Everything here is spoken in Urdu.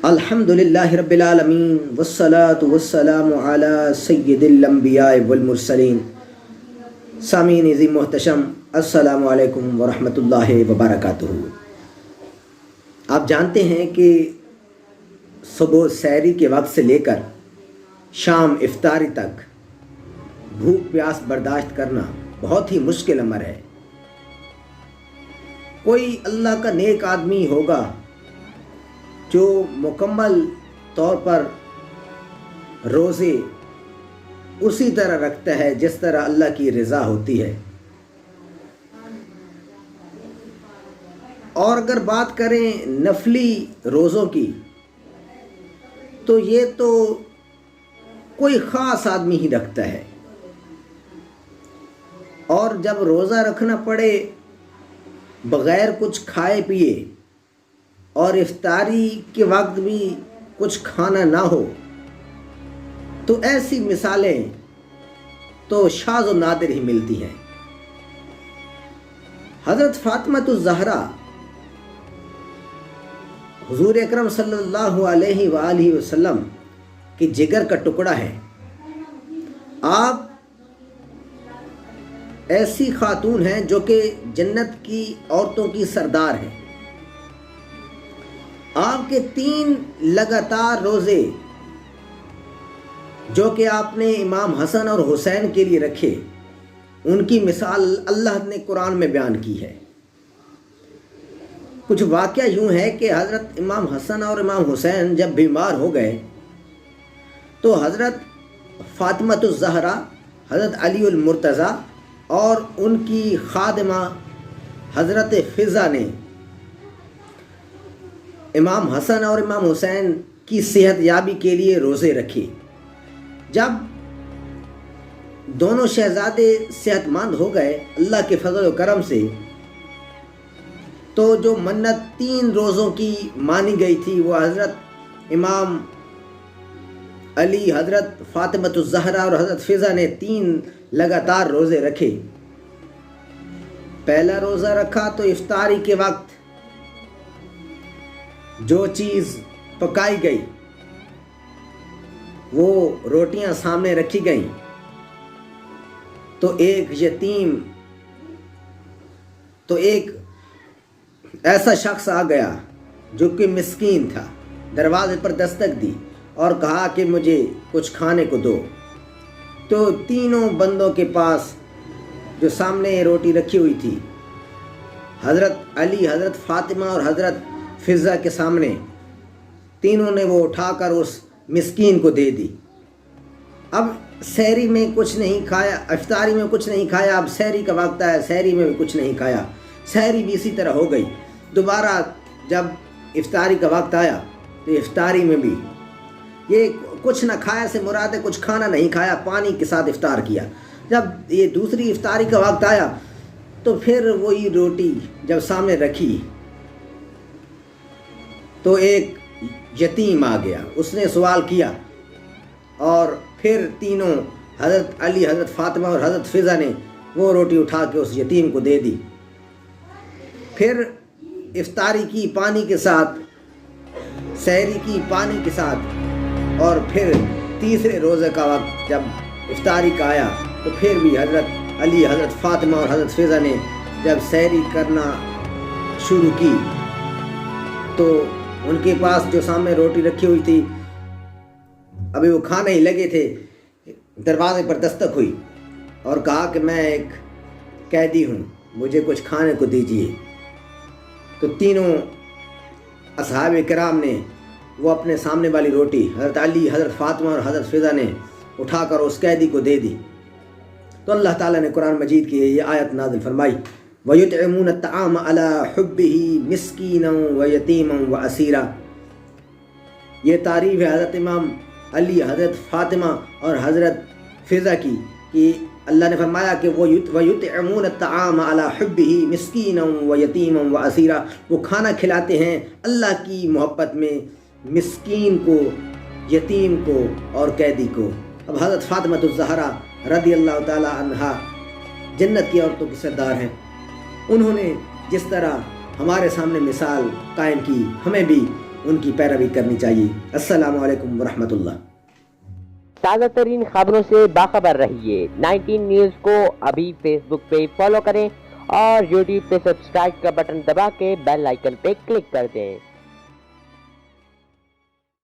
الحمدللہ رب العالمین والصلاة والسلام علی سید الانبیاء والمرسلین۔ سامعین عظیم محتشم، السلام علیکم ورحمۃ اللہ وبرکاتہ۔ آپ جانتے ہیں کہ صبح سحری کے وقت سے لے کر شام افطاری تک بھوک پیاس برداشت کرنا بہت ہی مشکل امر ہے۔ کوئی اللہ کا نیک آدمی ہوگا جو مکمل طور پر روزے اسی طرح رکھتا ہے جس طرح اللہ کی رضا ہوتی ہے۔ اور اگر بات کریں نفلی روزوں کی تو یہ تو کوئی خاص ہی ہی رکھتا ہے، اور جب روزہ رکھنا پڑے بغیر کچھ کھائے پیے اور افطاری کے وقت بھی کچھ کھانا نہ ہو تو ایسی مثالیں تو شاذ و نادر ہی ملتی ہیں۔ حضرت فاطمہ الزہرا حضور اکرم صلی اللہ علیہ وآلہ وسلم کی جگر کا ٹکڑا ہے۔ آپ ایسی خاتون ہیں جو کہ جنت کی عورتوں کی سردار ہیں۔ آپ کے 3 لگاتار روزے جو کہ آپ نے امام حسن اور حسین کے لیے رکھے، ان کی مثال اللہ نے قرآن میں بیان کی ہے۔ کچھ واقعہ یوں ہے کہ حضرت امام حسن اور امام حسین جب بیمار ہو گئے تو حضرت فاطمہ الزہرا، حضرت علی المرتضیٰ اور ان کی خادمہ حضرت فضہ نے امام حسن اور امام حسین کی صحت یابی کے لیے روزے رکھے۔ جب دونوں شہزادے صحت مند ہو گئے اللہ کے فضل و کرم سے، تو جو منت 3 روزوں کی مانی گئی تھی وہ حضرت امام علی، حضرت فاطمہ الزہرا اور حضرت فضہ نے 3 لگاتار روزے رکھے۔ پہلا روزہ رکھا تو افطاری کے وقت جو چیز پکائی گئی وہ روٹیاں سامنے رکھی گئیں تو ایک ایسا شخص آ گیا جو کہ مسکین تھا، دروازے پر دستک دی اور کہا کہ مجھے کچھ کھانے کو دو۔ تو تینوں بندوں کے پاس جو سامنے روٹی رکھی ہوئی تھی، حضرت علی، حضرت فاطمہ اور حضرت فضہ کے سامنے، تینوں نے وہ اٹھا کر اس مسکین کو دے دی۔ اب سحری میں کچھ نہیں کھایا، افطاری میں کچھ نہیں کھایا، اب سحری کا وقت آیا، سحری میں بھی کچھ نہیں کھایا، سحری بھی اسی طرح ہو گئی۔ دوبارہ جب افطاری کا وقت آیا تو افطاری میں بھی یہ کچھ نہ کھایا سے مراد ہے کچھ کھانا نہیں کھایا، پانی کے ساتھ افطار کیا۔ جب یہ دوسری افطاری کا وقت آیا تو پھر وہی روٹی جب سامنے رکھی تو ایک یتیم آ گیا، اس نے سوال کیا اور پھر تینوں حضرت علی، حضرت فاطمہ اور حضرت فضہ نے وہ روٹی اٹھا کے اس یتیم کو دے دی۔ پھر افطاری کی پانی کے ساتھ، سحری کی پانی کے ساتھ، اور پھر تیسرے روزے کا وقت جب افطاری کا آیا تو پھر بھی حضرت علی، حضرت فاطمہ اور حضرت فضہ نے جب سحری کرنا شروع کی تو ان کے پاس جو سامنے روٹی رکھی ہوئی تھی، ابھی وہ کھانے ہی لگے تھے، دروازے پر دستک ہوئی اور کہا کہ میں ایک قیدی ہوں، مجھے کچھ کھانے کو دیجیے۔ تو تینوں اصحاب کرام نے وہ اپنے سامنے والی روٹی حضرت علی، حضرت فاطمہ اور حضرت فضہ نے اٹھا کر اس قیدی کو دے دی۔ تو اللہ تعالیٰ نے قرآن مجید کی یہ آیت نازل فرمائی، وَيُطْعِمُونَ الطَّعَامَ عَلَىٰ حُبِّهِ مِسْكِينًا وَيَتِيمًا وَأَسِيرًا۔ یہ تعریف ہے حضرت امام علی، حضرت فاطمہ اور حضرت فضہ کی کہ اللہ نے فرمایا کہ وَيُطْعِمُونَ الطَّعَامَ عَلَىٰ حُبِّهِ مِسْكِينًا وَيَتِيمًا وَأَسِيرًا، وہ کھانا کھلاتے ہیں اللہ کی محبت میں مسکین کو، یتیم کو اور قیدی کو۔ اب حضرت فاطمہ الزہرا رضی اللہ تعالی عنہا جنت کی عورتوں کی سردار ہیں، انہوں نے جس طرح ہمارے سامنے مثال قائم کی، ہمیں بھی ان کی پیروی کرنی چاہیے۔ السلام علیکم ورحمۃ اللہ۔ تازہ ترین خبروں سے باخبر رہیے۔ 19 نیوز کو ابھی فیس بک پہ فالو کریں اور یوٹیوب پہ سبسکرائب کا بٹن دبا کے بیل آئیکن پہ کلک کر دیں۔